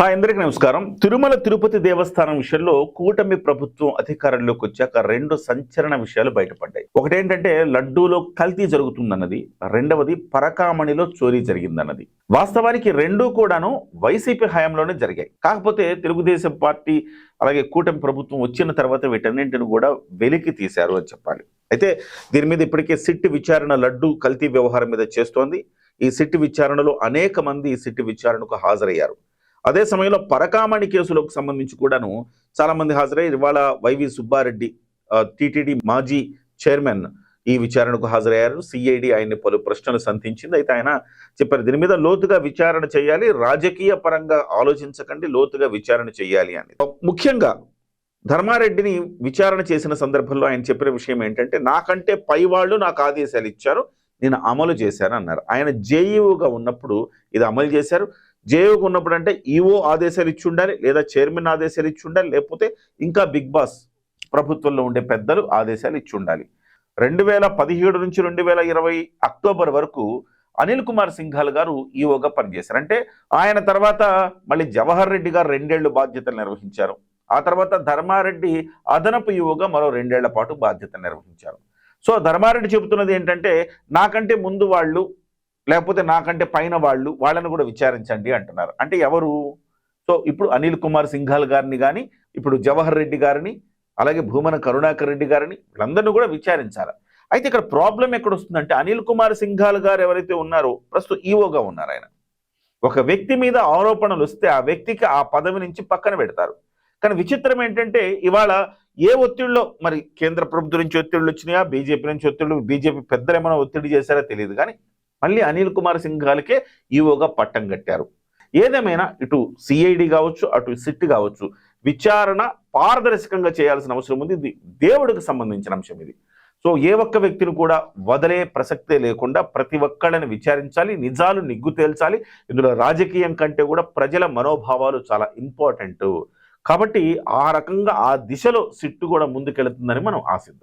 అందరికీ నమస్కారం. తిరుమల తిరుపతి దేవస్థానం విషయంలో కూటమి ప్రభుత్వం అధికారంలోకి వచ్చాక రెండు సంచలన విషయాలు బయటపడ్డాయి. ఒకటేంటంటే లడ్డూలో కల్తీ జరుగుతుందన్నది, రెండవది పరకామణిలో చోరీ జరిగిందన్నది. వాస్తవానికి రెండూ కూడాను వైసీపీ హయాంలోనే జరిగాయి. కాకపోతే తెలుగుదేశం పార్టీ అలాగే కూటమి ప్రభుత్వం వచ్చిన తర్వాత వీటన్నింటిని కూడా వెలికి తీశారు అని చెప్పాలి. అయితే దీని మీద ఇప్పటికే సిట్ విచారణ లడ్డూ కల్తీ వ్యవహారం మీద చేస్తోంది. ఈ సిట్ విచారణలో అనేక మంది ఈ సిట్ విచారణకు హాజరయ్యారు. అదే సమయంలో పరకామణి కేసులకు సంబంధించి కూడాను చాలా మంది హాజరై ఇవాళ వైవి సుబ్బారెడ్డి టిటిడి మాజీ చైర్మన్ ఈ విచారణకు హాజరయ్యారు. సిఐడి ఆయన్ని పలు ప్రశ్నలు సంధించింది. అయితే ఆయన చెప్పారు దీని మీద లోతుగా విచారణ చేయాలి, రాజకీయ పరంగా ఆలోచించకండి, లోతుగా విచారణ చేయాలి అని. ముఖ్యంగా ధర్మారెడ్డిని విచారణ చేసిన సందర్భంలో ఆయన చెప్పిన విషయం ఏంటంటే, నాకంటే పై వాళ్ళు నాకు ఆదేశాలు ఇచ్చారు, నేను అమలు చేశాను అన్నారు. ఆయన జేఈఓగా ఉన్నప్పుడు ఇది అమలు చేశారు. జేఈఓగా ఉన్నప్పుడు అంటే ఈఓ ఆదేశాలు ఇచ్చి ఉండాలి, లేదా చైర్మన్ ఆదేశాలు ఇచ్చి ఉండాలి, లేకపోతే ఇంకా బిగ్ బాస్ ప్రభుత్వంలో ఉండే పెద్దలు ఆదేశాలు ఇచ్చి ఉండాలి. 2017 నుంచి 2020 అక్టోబర్ వరకు అనిల్ కుమార్ సింఘాల్ గారు ఈఓగా పనిచేశారు. అంటే ఆయన తర్వాత మళ్ళీ జవహర్ రెడ్డి గారు 2 ఏళ్లు బాధ్యతలు నిర్వహించారు. ఆ తర్వాత ధర్మారెడ్డి అదనపు ఈఓగా మరో 2 ఏళ్ల పాటు బాధ్యతలు నిర్వహించారు. సో ధర్మారెడ్డి చెబుతున్నది ఏంటంటే, నాకంటే ముందు వాళ్ళు లేకపోతే నాకంటే పైన వాళ్ళని కూడా విచారించండి అంటున్నారు. అంటే ఎవరు? సో ఇప్పుడు అనిల్ కుమార్ సింఘాల్ గారిని కానీ, ఇప్పుడు జవహర్ రెడ్డి గారిని, అలాగే భూమన కరుణాకర్ రెడ్డి గారిని, వీళ్ళందరినీ కూడా విచారించాలి. అయితే ఇక్కడ ప్రాబ్లం ఎక్కడ వస్తుందంటే, అనిల్ కుమార్ సింఘాల్ గారు ఎవరైతే ఉన్నారో ప్రస్తుతం ఈఓగా ఉన్నారు. ఆయన ఒక వ్యక్తి మీద ఆరోపణలు వస్తే ఆ వ్యక్తికి ఆ పదవి నుంచి పక్కన పెడతారు. కానీ విచిత్రం ఏంటంటే, ఇవాళ ఏ ఒత్తిడిలో మరి కేంద్ర ప్రభుత్వం నుంచి ఒత్తిళ్ళు వచ్చినాయా, బీజేపీ నుంచి ఒత్తిళ్ళు, బీజేపీ పెద్దలు ఏమైనా ఒత్తిడి చేశారో తెలియదు, కానీ మళ్ళీ అనిల్ కుమార్ సింఘాల్కే ఈఓగా పట్టం కట్టారు. ఏదేమైనా ఇటు సిఐడి కావచ్చు, అటు సిట్ కావచ్చు, విచారణ పారదర్శకంగా చేయాల్సిన అవసరం ఉంది. ఇది దేవుడికి సంబంధించిన అంశం ఇది. సో ఏ ఒక్క వ్యక్తిని కూడా వదిలే ప్రసక్తే లేకుండా ప్రతి ఒక్కళ్ళని విచారించాలి, నిజాలు నిగ్గు తేల్చాలి. ఇందులో రాజకీయం కంటే కూడా ప్రజల మనోభావాలు చాలా ఇంపార్టెంట్. కాబట్టి ఆ రకంగా ఆ దిశలో సిట్టు కూడా ముందుకెళ్తుందని మనం ఆశిద్దాం.